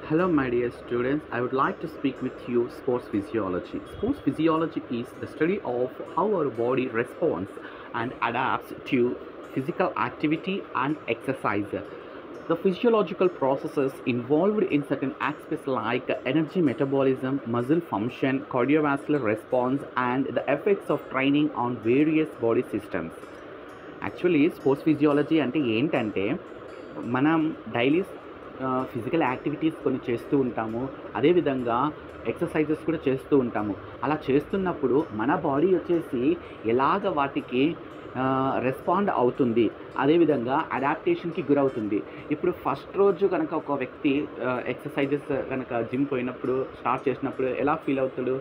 Hello, my dear students. I would like to speak with you sports physiology. Sports physiology is the study of how our body responds and adapts to physical activity and exercise. The physiological processes involved in certain aspects like energy metabolism, muscle function, cardiovascular response, and the effects of training on various body systems. Actually sports physiology అంటే ఏంటంటే మనం daily physical activities కొన్ని చేస్తూ ఉంటాము, అదేవిధంగా exercises కూడా చేస్తూ ఉంటాము. అలా చేస్తున్నప్పుడు మన బాడీ వచ్చేసి ఎలాగ వాటికి రెస్పాండ్ అవుతుంది, అదేవిధంగా అడాప్టేషన్కి గురవుతుంది. ఇప్పుడు ఫస్ట్ రోజు కనుక ఒక వ్యక్తి ఎక్సర్సైజెస్ కనుక జిమ్ పోయినప్పుడు స్టార్ట్ చేసినప్పుడు ఎలా ఫీల్ అవుతాడు?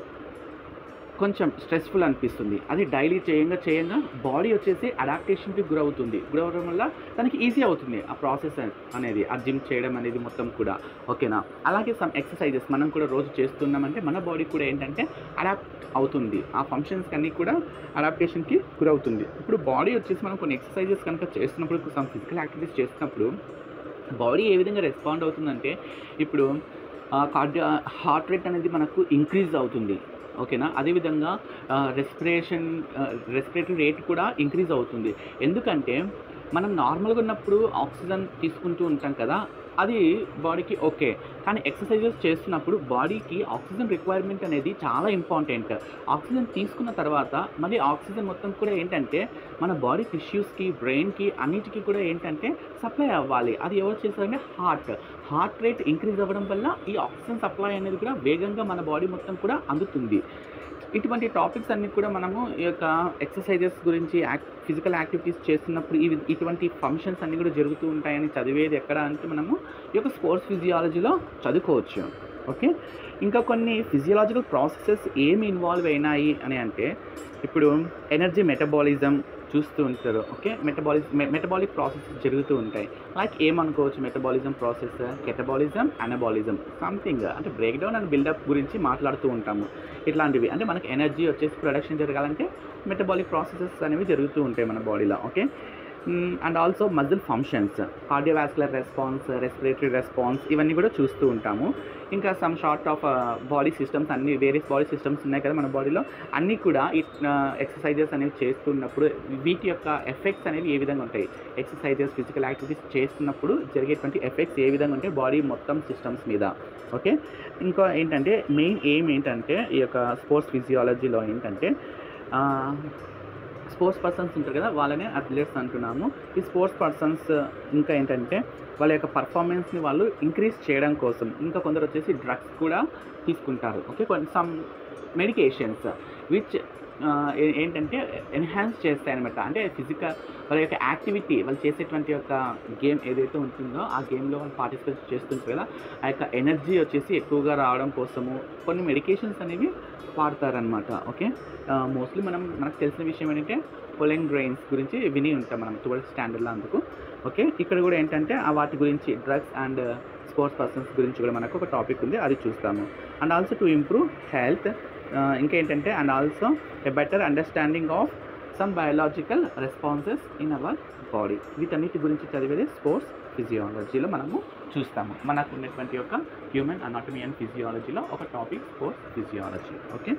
కొంచెం స్ట్రెస్ఫుల్ అనిపిస్తుంది. అది డైలీ చేయంగా బాడీ వచ్చేసి అడాప్టేషన్కి గురవడం వల్ల తనకి ఈజీ అవుతుంది ఆ ప్రాసెస్ అనేది, ఆ జిమ్ చేయడం అనేది మొత్తం కూడా. ఓకేనా? అలాగే సమ్ ఎక్సర్సైజెస్ మనం కూడా రోజు చేస్తున్నామంటే మన బాడీ కూడా ఏంటంటే అడాప్ట్ అవుతుంది, ఆ ఫంక్షన్స్ అన్నీ కూడా అడాప్టేషన్కి గురవుతుంది. ఇప్పుడు బాడీ వచ్చేసి మనం కొన్ని ఎక్సర్సైజెస్ కనుక చేస్తున్నప్పుడు, సమ్ ఫిజికల్ యాక్టివిటీస్ చేస్తున్నప్పుడు బాడీ ఏ విధంగా రెస్పాండ్ అవుతుందంటే, ఇప్పుడు హార్ట్ రేట్ అనేది మనకు ఇంక్రీజ్ అవుతుంది. ఓకేనా? అదేవిధంగా రెస్పిరేటరీ రేట్ కూడా ఇంక్రీజ్ అవుతుంది. ఎందుకంటే మనం నార్మల్గా ఉన్నప్పుడు ఆక్సిజన్ తీసుకుంటూ ఉంటాం కదా, అది బాడీకి ఓకే. కానీ ఎక్సర్సైజెస్ చేస్తున్నప్పుడు బాడీకి ఆక్సిజన్ రిక్వైర్మెంట్ అనేది చాలా ఇంపార్టెంట్. ఆక్సిజన్ తీసుకున్న తర్వాత మళ్ళీ ఆక్సిజన్ మొత్తం కూడా ఏంటంటే మన బాడీ టిష్యూస్కి, బ్రెయిన్కి అన్నిటికీ కూడా ఏంటంటే సప్లై అవ్వాలి. అది ఎవరు చేస్తారంటే హార్ట్ రేట్ ఇంక్రీజ్ అవ్వడం వల్ల ఈ ఆక్సిజన్ సప్లై అనేది కూడా వేగంగా మన బాడీ మొత్తం కూడా అందుతుంది. ఇటువంటి టాపిక్స్ అన్నీ కూడా మనము ఈ యొక్క ఎక్సర్సైజెస్ గురించి ఫిజికల్ యాక్టివిటీస్ చేస్తున్నప్పుడు ఇటువంటి ఫంక్షన్స్ అన్నీ కూడా జరుగుతూ ఉంటాయని చదివేది ఎక్కడ అంటే మనము ఈ యొక్క స్పోర్ట్స్ ఫిజియాలజీలో చదువుకోవచ్చు. ఓకే, ఇంకా కొన్ని ఫిజియాలజికల్ ప్రాసెసెస్ ఏమి ఇన్వాల్వ్ అయినాయి అని అంటే, ఇప్పుడు ఎనర్జీ మెటబాలిజం చూస్తూ ఉంటారు. ఓకే, మెటబాలిక్ ప్రాసెస్ జరుగుతూ ఉంటాయి. లైక్ ఏమనుకోవచ్చు? Metabolism process, catabolism, anabolism, something అంటే బ్రేక్ డౌన్ అండ్ బిల్డప్ గురించి మాట్లాడుతూ ఉంటాము. ఇట్లాంటివి అంటే మనకి ఎనర్జీ వచ్చేసి ప్రొడక్షన్ జరగాలంటే మెటబాలిక్ ప్రాసెసెస్ అనేవి జరుగుతూ ఉంటాయి మన బాడీలో. Okay, and also muscle functions, cardiovascular response, respiratory response, ఇవన్నీ కూడా చూస్తూ ఉంటాము. ఇంకా some short of body systems, అన్ని వేరియస్ బాడీ సిస్టమ్స్ ఉన్నాయి కదా మన బాడీలో, అన్నీ కూడా ఎక్సర్సైజెస్ అనేవి చేస్తున్నప్పుడు వీటి యొక్క ఎఫెక్ట్స్ అనేవి ఏ విధంగా ఉంటాయి, ఎక్సర్సైజెస్ ఫిజికల్ యాక్టివిటీస్ చేస్తున్నప్పుడు జరిగేటువంటి ఎఫెక్ట్స్ ఏ విధంగా ఉంటాయి బాడీ మొత్తం సిస్టమ్స్ మీద. ఓకే, ఇంకా ఏంటంటే మెయిన్ ఎయిమ్ ఏంటంటే ఈ యొక్క స్పోర్ట్స్ ఫిజియాలజీలో ఏంటంటే స్పోర్ట్స్ పర్సన్స్ ఉంటారు కదా, వాళ్ళనే అథ్లెట్స్ అంటున్నాము. ఈ స్పోర్ట్స్ పర్సన్స్ ఇంకా ఏంటంటే వాళ్ళ యొక్క పర్ఫార్మెన్స్ని వాళ్ళు ఇంక్రీజ్ చేయడం కోసం ఇంకా కొందరు వచ్చేసి డ్రగ్స్ కూడా తీసుకుంటారు. ఓకే, సమ్ మెడికేషన్స్ విచ్ ఏంటంటే ఎన్హాన్స్ చేస్తాయన్నమాట. అంటే ఫిజికల్ వాళ్ళ యొక్క యాక్టివిటీ, వాళ్ళు చేసేటువంటి యొక్క గేమ్ ఏదైతే ఉంటుందో ఆ గేమ్లో వాళ్ళు పార్టిసిపేట్ చేస్తుంటారు కదా, ఆ యొక్క ఎనర్జీ వచ్చేసి ఎక్కువగా రావడం కోసము కొన్ని మెడికేషన్స్ అనేవి వాడతారనమాట. ఓకే, మోస్ట్లీ మనకు తెలిసిన విషయం ఏంటంటే పొలెన్ గ్రెయిన్స్ గురించి విని ఉంటాం మనం 12th స్టాండర్డ్లో అందుకు. ఓకే, ఇక్కడ కూడా ఏంటంటే వాటి గురించి డ్రగ్స్ అండ్ స్పోర్ట్స్ పర్సన్స్ గురించి కూడా మనకు ఒక టాపిక్ ఉంది, అది చూస్తాము. And also to improve health, ఇంకేంటంటే and also a better understanding of some biological responses in our body. వీటన్నిటి గురించి చదివేది స్పోర్ట్స్ ఫిజియాలజీలో మనము చూస్తాము. మనకు ఉన్నటువంటి యొక్క హ్యూమన్ అనాటమీ అండ్ ఫిజియాలజీలో ఒక టాపిక్ స్పోర్ట్స్ ఫిజియాలజీ. ఓకే.